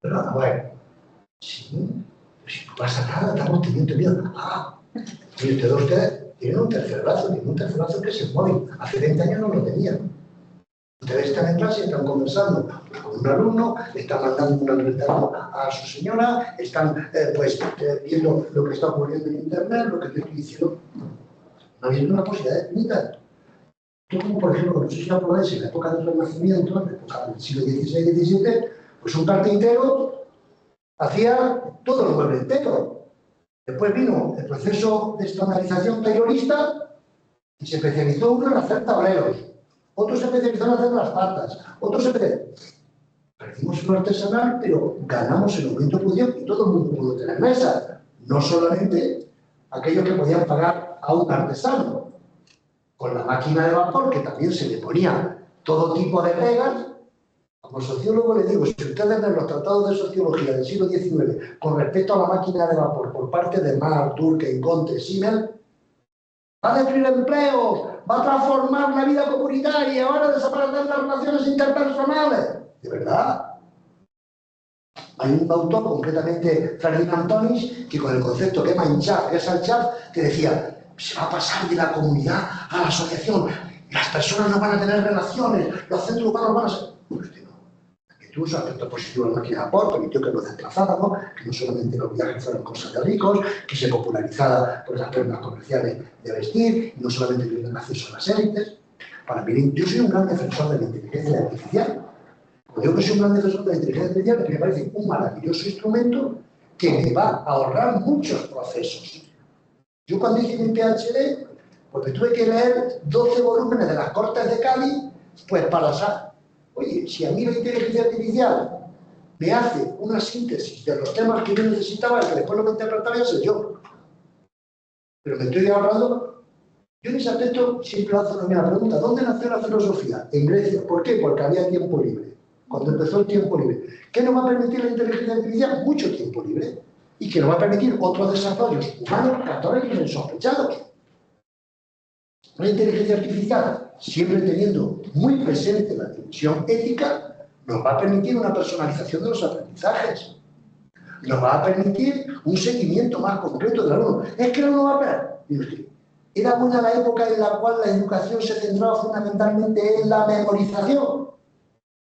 Pero bueno, sí, si no pasa nada, estamos teniendo miedo. Y ustedes tienen un tercer brazo, tienen un tercer brazo que se mueve. Hace 20 años no lo tenían. Ustedes están en clase y están conversando con un alumno, están mandando un recado a su señora, están viendo lo que está ocurriendo en internet, lo que te estoy diciendo. No había una posibilidad de pintar. Tú, como por ejemplo, no sé si acordáis, en la época del Renacimiento, en la época del siglo XVI y XVII, pues un carpintero hacía todo el mueble entero. Después vino el proceso de estandarización taylorista y se especializó uno en hacer tableros, otro se especializó en hacer las patas, otro se especializó. Perdimos lo artesanal, pero ganamos el aumento de producción y todo el mundo pudo tener mesas, no solamente aquellos que podían pagar a un artesano. Con la máquina de vapor, que también se le ponía todo tipo de pegas. Como sociólogo le digo, si ustedes ven los tratados de sociología del siglo XIX con respecto a la máquina de vapor por parte de Marx, Durkheim, Comte, Simmel, va a destruir empleos, va a transformar la vida comunitaria, van a desaparecer las relaciones interpersonales. ¿De verdad? Hay un autor, concretamente Ferdinand Tönnies, que con el concepto que es el chat, que decía, se va a pasar de la comunidad a la asociación, las personas no van a tener relaciones, los centros urbanos van a ser... Pues no. Que tuvo su aspecto positivo en la máquina de vapor, permitió que nos desplazáramos, que no solamente los viajes fueran cosas de ricos, que se popularizara por las prendas comerciales de vestir, y no solamente tuvieran acceso a las élites. Para mí, yo soy un gran defensor de la inteligencia artificial. Cuando digo que soy un gran defensor de la inteligencia artificial, porque me parece un maravilloso instrumento que me va a ahorrar muchos procesos. Yo cuando hice mi PhD, pues me tuve que leer 12 volúmenes de las Cortes de Cádiz, pues para saber, oye, si a mí la inteligencia artificial me hace una síntesis de los temas que yo necesitaba, el que después lo me interpretaba soy yo. Pero me estoy ahorrando. Yo en ese aspecto siempre hago la misma pregunta, ¿dónde nació la filosofía? En Grecia. ¿Por qué? Porque había tiempo libre. Cuando empezó el tiempo libre. ¿Qué nos va a permitir la inteligencia artificial? Mucho tiempo libre. Y que nos va a permitir otros desarrollos humanos, católicos e insospechados. Una inteligencia artificial, siempre teniendo muy presente la dimensión ética, nos va a permitir una personalización de los aprendizajes. Nos va a permitir un seguimiento más concreto del alumno. Es que no nos va a Era buena la época en la cual la educación se centraba fundamentalmente en la memorización.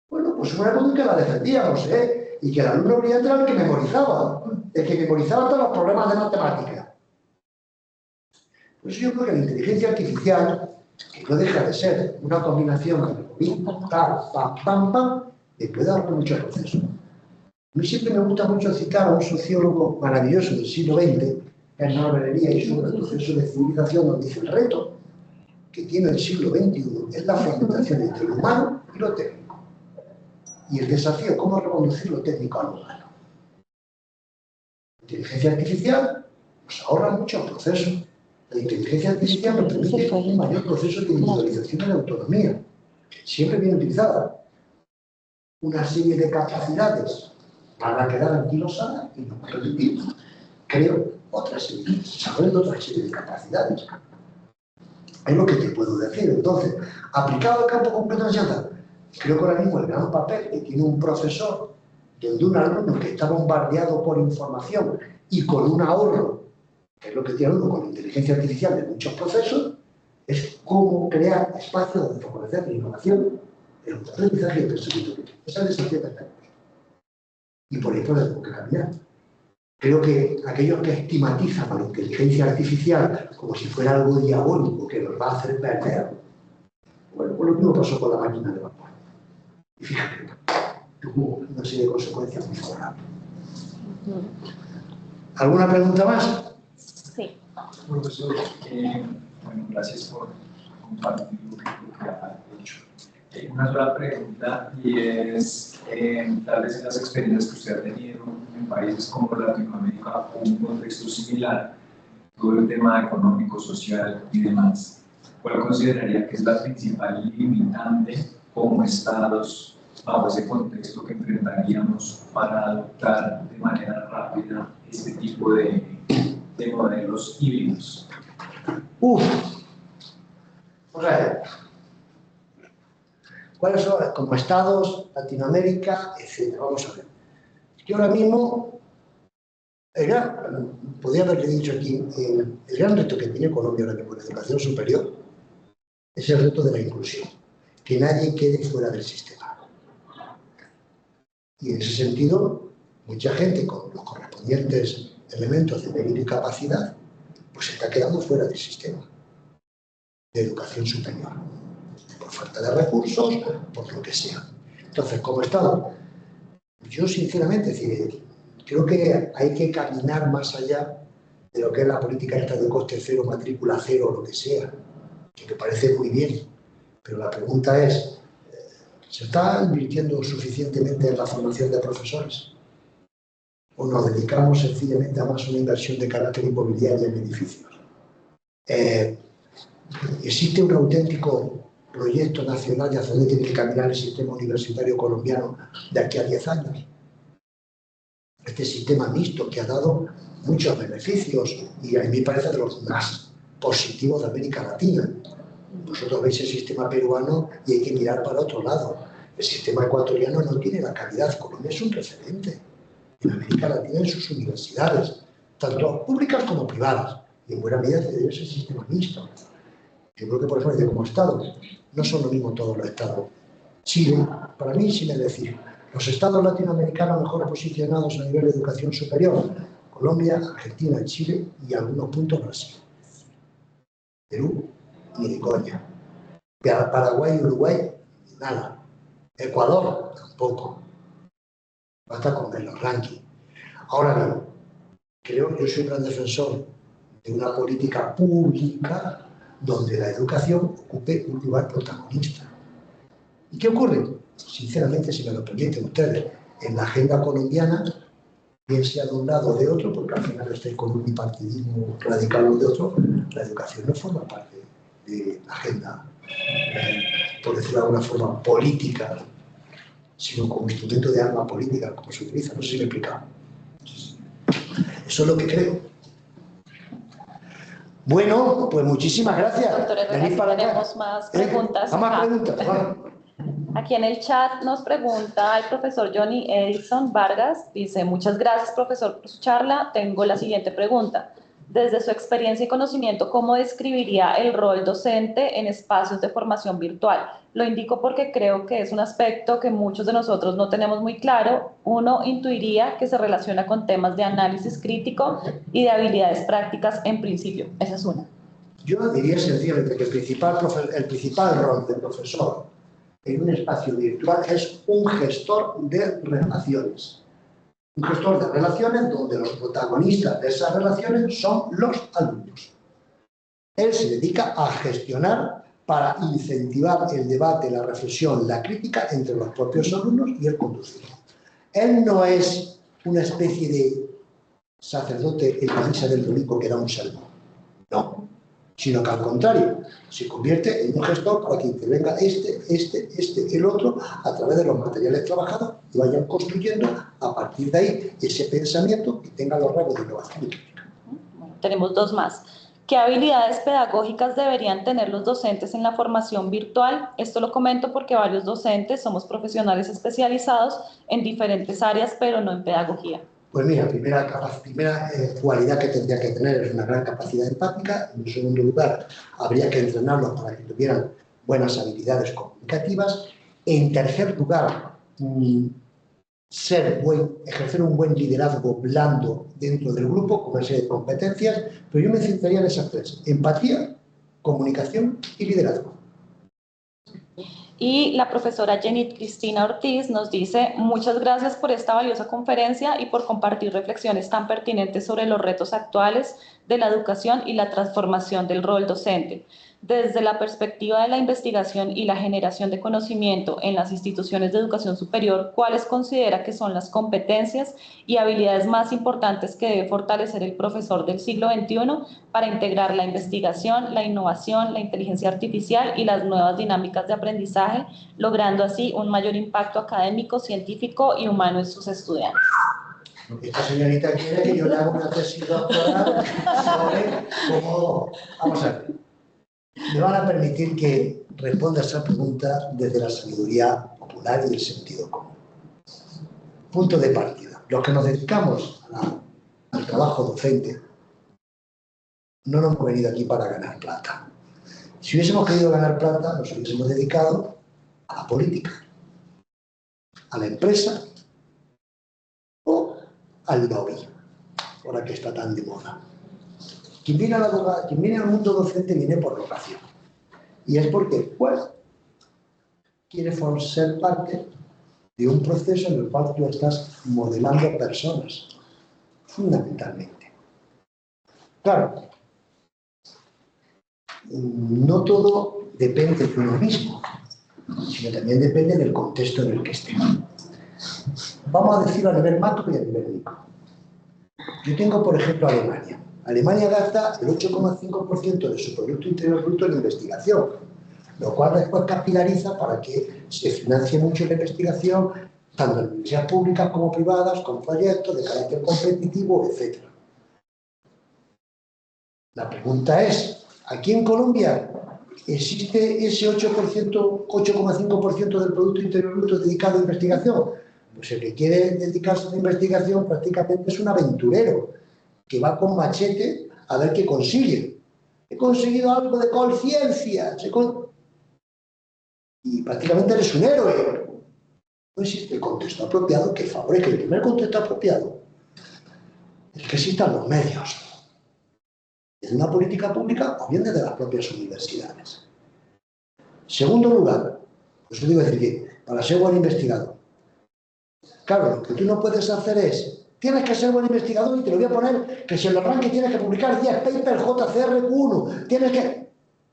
Bueno, pues una época en que la defendíamos, ¿eh? Y que el alumno brillante era el que memorizaba todos los problemas de matemáticas. Pues yo creo que la inteligencia artificial, que no deja de ser una combinación de algoritmos, tal, pam, pam, pam, le puede dar muchos procesos. A mí siempre me gusta mucho citar a un sociólogo maravilloso del siglo XX, Hernán Berería, y sobre el proceso de civilización, donde dice: el reto que tiene el siglo XXI es la fragmentación entre lo humano y lo técnico. Y el desafío, cómo reconducir lo técnico a lo humano. La inteligencia artificial nos ahorra muchos procesos. La inteligencia artificial nos permite un mayor proceso de individualización de la autonomía, que siempre viene utilizada. Una serie de capacidades para quedar anquilosadas y no permitir, creo, desarrollando otra serie de capacidades. Es lo que te puedo decir. Entonces, aplicado al campo concreto de enseñanza, creo que ahora mismo el gran papel que tiene un profesor, donde un alumno que está bombardeado por información y con un ahorro, que es lo que tiene uno con la inteligencia artificial de muchos procesos, es cómo crear espacios donde favorecer la innovación, el aprendizaje y el pensamiento crítico. Esa es el desafío que tenemos. Y por ahí tenemos que caminar. Creo que aquellos que estigmatizan a la inteligencia artificial como si fuera algo diabólico que nos va a hacer perder, bueno, pues lo mismo pasó con la máquina de vapor. Y fíjate, tuvo una serie de consecuencias muy favorables. ¿Alguna pregunta más? Sí. Profesor, bueno, gracias por compartir lo que ha hecho. Una sola pregunta, y es, tal vez en las experiencias que usted ha tenido en países como Latinoamérica o un contexto similar, todo el tema económico, social y demás, ¿cuál consideraría que es la principal limitante como estados bajo ese contexto que enfrentaríamos para adoptar de manera rápida este tipo de modelos híbridos? O sea, ¿cuáles son como estados, Latinoamérica, etcétera? Vamos a ver. Yo ahora mismo, podría haberle dicho aquí, el gran reto que tiene Colombia ahora mismo en la educación superior es el reto de la inclusión, que nadie quede fuera del sistema. Y en ese sentido, mucha gente con los correspondientes elementos de mérito y capacidad, pues se está quedando fuera del sistema de educación superior, por falta de recursos, por lo que sea. Entonces, como Estado, yo sinceramente, creo que hay que caminar más allá de lo que es la política esta de coste cero, matrícula cero, o lo que sea, que me parece muy bien, pero la pregunta es, ¿se está invirtiendo suficientemente en la formación de profesores? ¿O nos dedicamos sencillamente a más una inversión de carácter inmobiliario en edificios? ¿Existe un auténtico proyecto nacional de hacia dónde tiene que caminar el sistema universitario colombiano de aquí a 10 años? Este sistema mixto que ha dado muchos beneficios y a mí me parece de los más positivos de América Latina. Vosotros veis el sistema peruano y hay que mirar para otro lado. El sistema ecuatoriano no tiene la calidad. Colombia es un referente en América Latina en sus universidades, tanto públicas como privadas, y en buena medida de ese sistema mixto. Yo creo que, por ejemplo, como Estado, no son lo mismo todos los Estados. Chile, para mí, sin decir, los Estados latinoamericanos mejor posicionados a nivel de educación superior, Colombia, Argentina, Chile y algunos puntos Brasil. Perú, ni de coña. Paraguay y Uruguay, nada. Ecuador, tampoco. Basta con ver los rankings. Ahora bien, creo que yo soy un gran defensor de una política pública donde la educación ocupe un lugar protagonista. ¿Y qué ocurre? Sinceramente, si me lo permiten ustedes, en la agenda colombiana, bien sea de un lado o de otro, porque al final estoy con un bipartidismo radical o de otro, la educación no forma parte de la agenda, por decirlo de alguna forma, política, sino como instrumento de arma política, como se utiliza. No sé si me he explicado. Eso es lo que creo. Bueno, pues muchísimas gracias. Doctor Herrera, tenemos más preguntas. Más preguntas. Bueno. Aquí en el chat nos pregunta el profesor Johnny Edison Vargas, dice: muchas gracias, profesor, por su charla. Tengo la siguiente pregunta. Desde su experiencia y conocimiento, ¿cómo describiría el rol docente en espacios de formación virtual? Lo indico porque creo que es un aspecto que muchos de nosotros no tenemos muy claro. Uno intuiría que se relaciona con temas de análisis crítico y de habilidades prácticas en principio. Esa es una. Yo diría sencillamente que el principal rol del profesor en un espacio virtual es un gestor de relaciones. Un gestor de relaciones donde los protagonistas de esas relaciones son los alumnos. Él se dedica a gestionar para incentivar el debate, la reflexión, la crítica entre los propios alumnos y el conducirlo. Él no es una especie de sacerdote en la misa del domingo que da un sermón. No. Sino que al contrario, se convierte en un gestor para que intervenga el otro a través de los materiales trabajados y vayan construyendo a partir de ahí ese pensamiento que tenga los rasgos de innovación y crítica. Bueno, tenemos dos más. ¿Qué habilidades pedagógicas deberían tener los docentes en la formación virtual? Esto lo comento porque varios docentes somos profesionales especializados en diferentes áreas, pero no en pedagogía. Pues mira, primera cualidad que tendría que tener es una gran capacidad empática. En segundo lugar, habría que entrenarlos para que tuvieran buenas habilidades comunicativas. En tercer lugar, ejercer un buen liderazgo blando dentro del grupo con una serie de competencias, pero yo me centraría en esas tres: empatía, comunicación y liderazgo. Y la profesora Jenny Cristina Ortiz nos dice: muchas gracias por esta valiosa conferencia y por compartir reflexiones tan pertinentes sobre los retos actuales de la educación y la transformación del rol docente. Desde la perspectiva de la investigación y la generación de conocimiento en las instituciones de educación superior, ¿cuáles considera que son las competencias y habilidades más importantes que debe fortalecer el profesor del siglo XXI para integrar la investigación, la innovación, la inteligencia artificial y las nuevas dinámicas de aprendizaje, logrando así un mayor impacto académico, científico y humano en sus estudiantes? Esta señorita quiere que yo le haga una tesis doctoral sobre cómo... Vamos a ver. Me van a permitir que responda a esa pregunta desde la sabiduría popular y el sentido común. Punto de partida. Los que nos dedicamos al trabajo docente no nos hemos venido aquí para ganar plata. Si hubiésemos querido ganar plata, nos hubiésemos dedicado a la política, a la empresa o al lobby, ahora que está tan de moda. Quien viene al mundo docente viene por vocación. Y es porque, bueno, quiere ser parte de un proceso en el cual tú estás modelando personas, fundamentalmente. Claro, no todo depende de uno mismo, sino también depende del contexto en el que esté. Vamos a decirlo a nivel macro y a nivel micro. Yo tengo, por ejemplo, Alemania. Alemania gasta el 8,5% de su Producto Interior Bruto en investigación, lo cual después capilariza para que se financie mucho la investigación, tanto en universidades públicas como privadas, con proyectos de carácter competitivo, etc. La pregunta es, ¿aquí en Colombia existe ese 8,5% del Producto Interior Bruto dedicado a investigación? Pues el que quiere dedicarse a la investigación prácticamente es un aventurero, que va con machete a ver qué consigue. He conseguido algo de conciencia. Y prácticamente eres un héroe. No existe el contexto apropiado que favorezca. El primer contexto apropiado es que existan los medios. En una política pública o bien desde las propias universidades. Segundo lugar, pues yo digo decir que para ser buen investigador, claro, lo que tú no puedes hacer es: tienes que ser buen investigador y te lo voy a poner que si en los rankings tienes que publicar 10 papers JCR1, tienes que...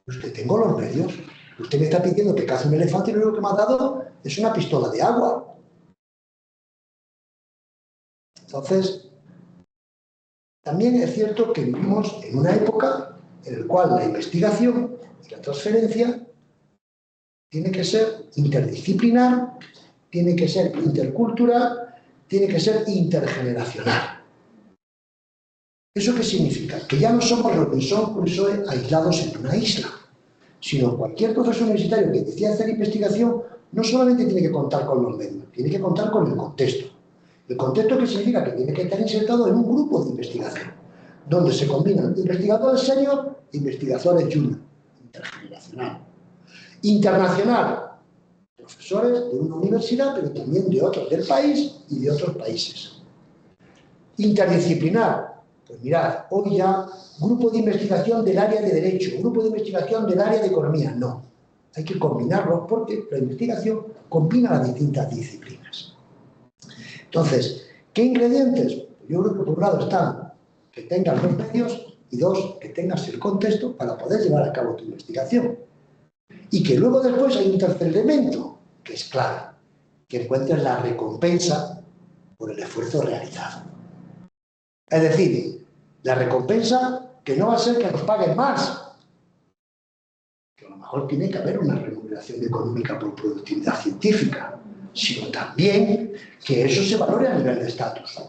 Usted tengo los medios. Usted me está pidiendo que cace un elefante y lo único que me ha dado es una pistola de agua. Entonces, también es cierto que vivimos en una época en la cual la investigación y la transferencia tiene que ser interdisciplinar, tiene que ser intercultural, tiene que ser intergeneracional. ¿Eso qué significa? Que ya no somos Robinson Crusoe aislados en una isla, sino cualquier profesor universitario que decida hacer investigación no solamente tiene que contar con los medios, tiene que contar con el contexto. El contexto que significa que tiene que estar insertado en un grupo de investigación, donde se combinan investigadores senior e investigadores junior, intergeneracional. Internacional, profesores de una universidad, pero también de otros del país y de otros países. Interdisciplinar, pues mirad, hoy ya grupo de investigación del área de Derecho, grupo de investigación del área de Economía, no. Hay que combinarlos porque la investigación combina las distintas disciplinas. Entonces, ¿qué ingredientes? Yo creo que por un lado están que tengas los medios y dos, que tengas el contexto para poder llevar a cabo tu investigación. Y que luego después hay un tercer elemento, que es clave, que encuentres la recompensa por el esfuerzo realizado. Es decir, la recompensa que no va a ser que nos paguen más, que a lo mejor tiene que haber una remuneración económica por productividad científica, sino también que eso se valore a nivel de estatus.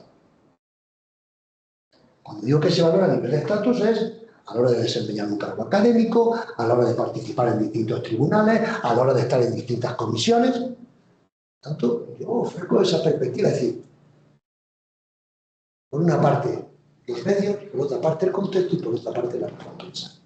Cuando digo que se valora a nivel de estatus es a la hora de desempeñar un cargo académico, a la hora de participar en distintos tribunales, a la hora de estar en distintas comisiones. Por tanto, yo ofrezco esa perspectiva, es decir, por una parte los medios, por otra parte el contexto y por otra parte la recompensa.